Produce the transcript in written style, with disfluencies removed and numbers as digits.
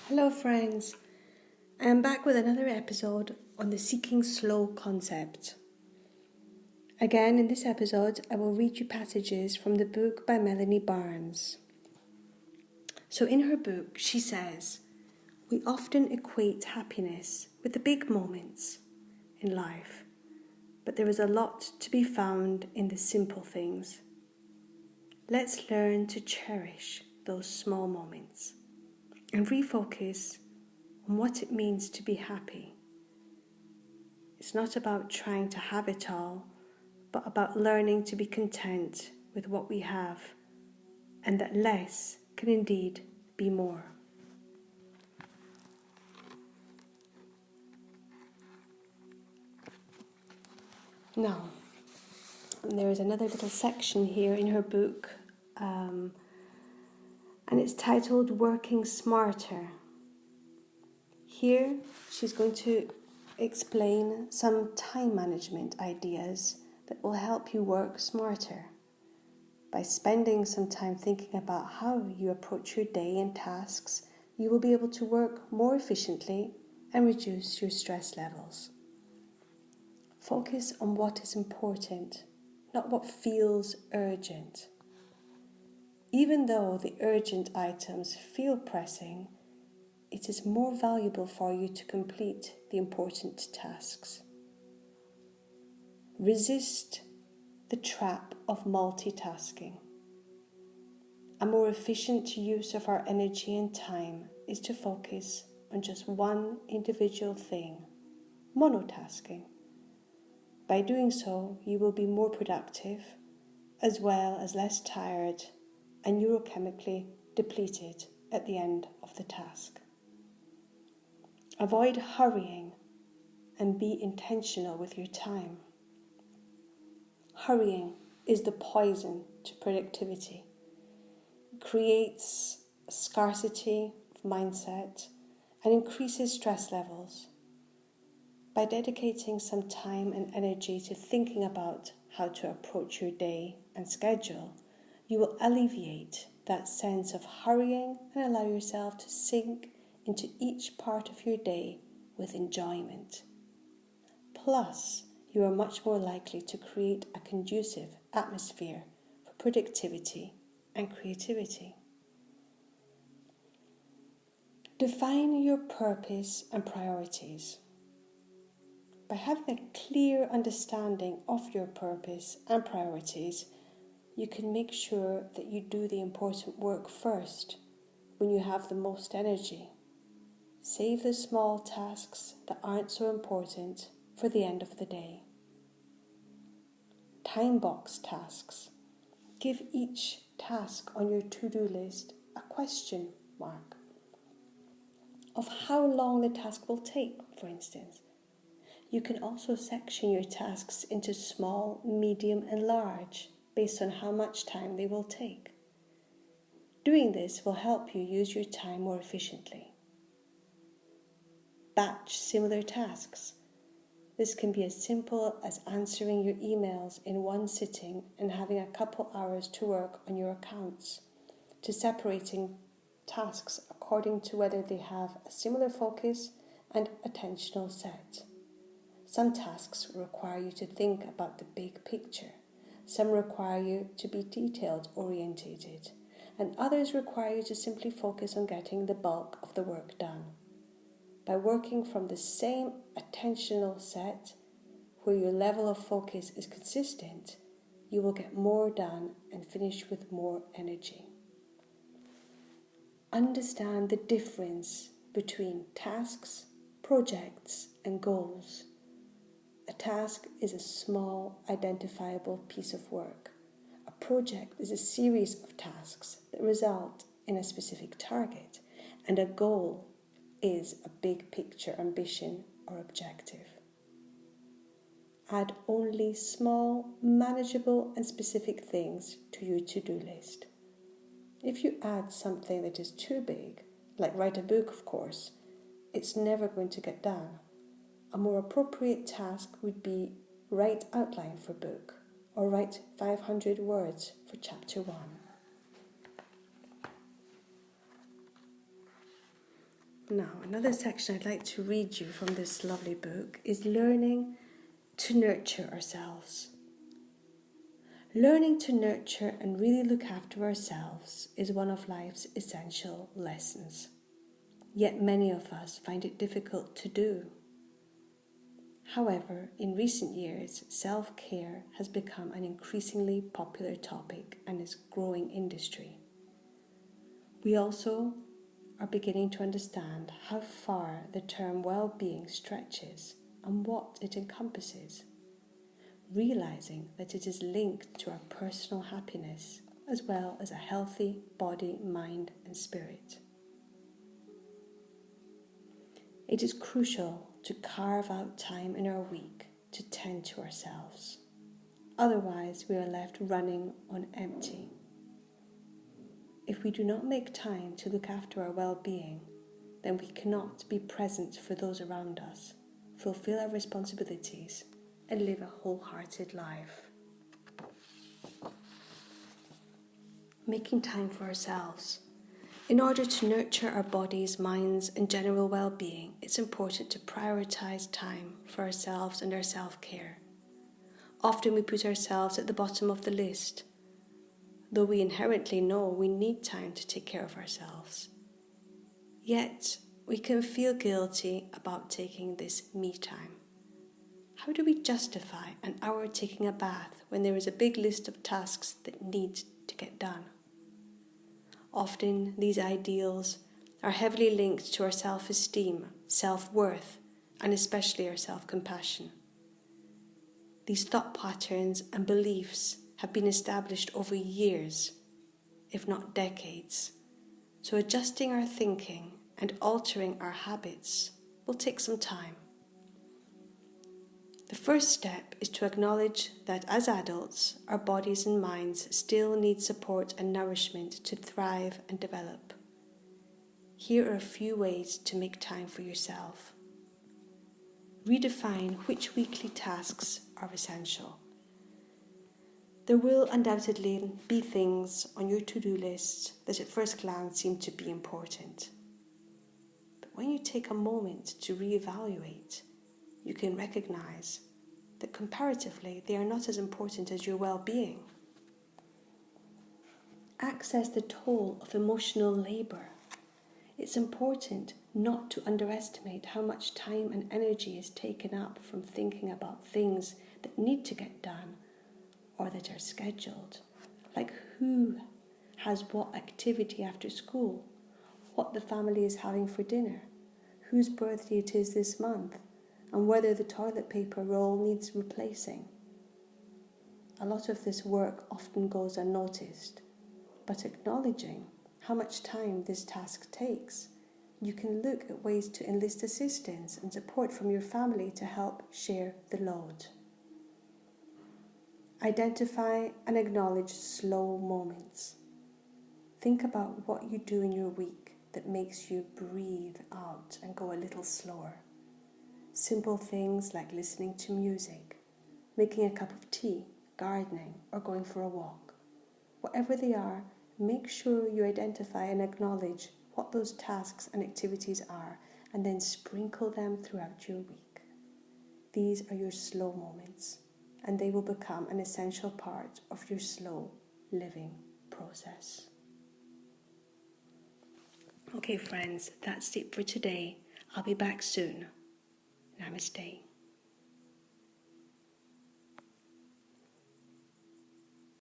Hello friends, I am back with another episode on the Seeking Slow concept. Again, in this episode, I will read you passages from the book by Melanie Barnes. So in her book, she says, we often equate happiness with the big moments in life, but there is a lot to be found in the simple things. Let's learn to cherish those small moments and refocus on what it means to be happy. It's not about trying to have it all, but about learning to be content with what we have, and that less can indeed be more. Now, there is another little section here in her book, and it's titled Working Smarter. Here, she's going to explain some time management ideas that will help you work smarter. By spending some time thinking about how you approach your day and tasks, you will be able to work more efficiently and reduce your stress levels. Focus on what is important, not what feels urgent. Even though the urgent items feel pressing, it is more valuable for you to complete the important tasks. Resist the trap of multitasking. A more efficient use of our energy and time is to focus on just one individual thing, monotasking. By doing so, you will be more productive, as well as less tired and neurochemically depleted at the end of the task. Avoid hurrying and be intentional with your time. Hurrying is the poison to productivity. It creates a scarcity of mindset and increases stress levels. By dedicating some time and energy to thinking about how to approach your day and schedule, you will alleviate that sense of hurrying and allow yourself to sink into each part of your day with enjoyment. Plus, you are much more likely to create a conducive atmosphere for productivity and creativity. Define your purpose and priorities. By having a clear understanding of your purpose and priorities, you can make sure that you do the important work first when you have the most energy. Save the small tasks that aren't so important for the end of the day. Time box tasks. Give each task on your to-do list a question mark of how long the task will take, for instance. You can also section your tasks into small, medium and large based on how much time they will take. Doing this will help you use your time more efficiently. Batch similar tasks. This can be as simple as answering your emails in one sitting and having a couple hours to work on your accounts, to separating tasks according to whether they have a similar focus and attentional set. Some tasks require you to think about the big picture. Some require you to be detailed orientated, and others require you to simply focus on getting the bulk of the work done. By working from the same attentional set, where your level of focus is consistent, you will get more done and finish with more energy. Understand the difference between tasks, projects, and goals. A task is a small, identifiable piece of work. A project is a series of tasks that result in a specific target, and a goal is a big picture ambition or objective. Add only small, manageable and specific things to your to-do list. If you add something that is too big, like write a book of course, it's never going to get done. A more appropriate task would be write outline for book or write 500 words for chapter 1. Now, another section I'd like to read you from this lovely book is learning to nurture ourselves. Learning to nurture and really look after ourselves is one of life's essential lessons. Yet many of us find it difficult to do. However, in recent years, self-care has become an increasingly popular topic and is a growing industry. We also are beginning to understand how far the term well-being stretches and what it encompasses, realizing that it is linked to our personal happiness as well as a healthy body, mind and spirit. It is crucial to carve out time in our week to tend to ourselves. Otherwise, we are left running on empty. If we do not make time to look after our well-being, then we cannot be present for those around us, fulfill our responsibilities, and live a wholehearted life. Making time for ourselves. In order to nurture our bodies, minds, and general well-being, it's important to prioritize time for ourselves and our self-care. Often we put ourselves at the bottom of the list, though we inherently know we need time to take care of ourselves. Yet, we can feel guilty about taking this me time. How do we justify an hour taking a bath when there is a big list of tasks that need to get done? Often, these ideals are heavily linked to our self-esteem, self-worth, and especially our self-compassion. These thought patterns and beliefs have been established over years, if not decades, so adjusting our thinking and altering our habits will take some time. The first step is to acknowledge that as adults, our bodies and minds still need support and nourishment to thrive and develop. Here are a few ways to make time for yourself. Redefine which weekly tasks are essential. There will undoubtedly be things on your to-do list that at first glance seem to be important. But when you take a moment to reevaluate, you can recognize that comparatively they are not as important as your well-being. Access the toll of emotional labor. It's important not to underestimate how much time and energy is taken up from thinking about things that need to get done or that are scheduled, like who has what activity after school, what the family is having for dinner, whose birthday it is this month, and whether the toilet paper roll needs replacing. A lot of this work often goes unnoticed, but acknowledging how much time this task takes, you can look at ways to enlist assistance and support from your family to help share the load. Identify and acknowledge slow moments. Think about what you do in your week that makes you breathe out and go a little slower. Simple things like listening to music, making a cup of tea, gardening, or going for a walk. Whatever they are, make sure you identify and acknowledge what those tasks and activities are, and then sprinkle them throughout your week. These are your slow moments, and they will become an essential part of your slow living process. Okay, friends, that's it for today. I'll be back soon. Namaste.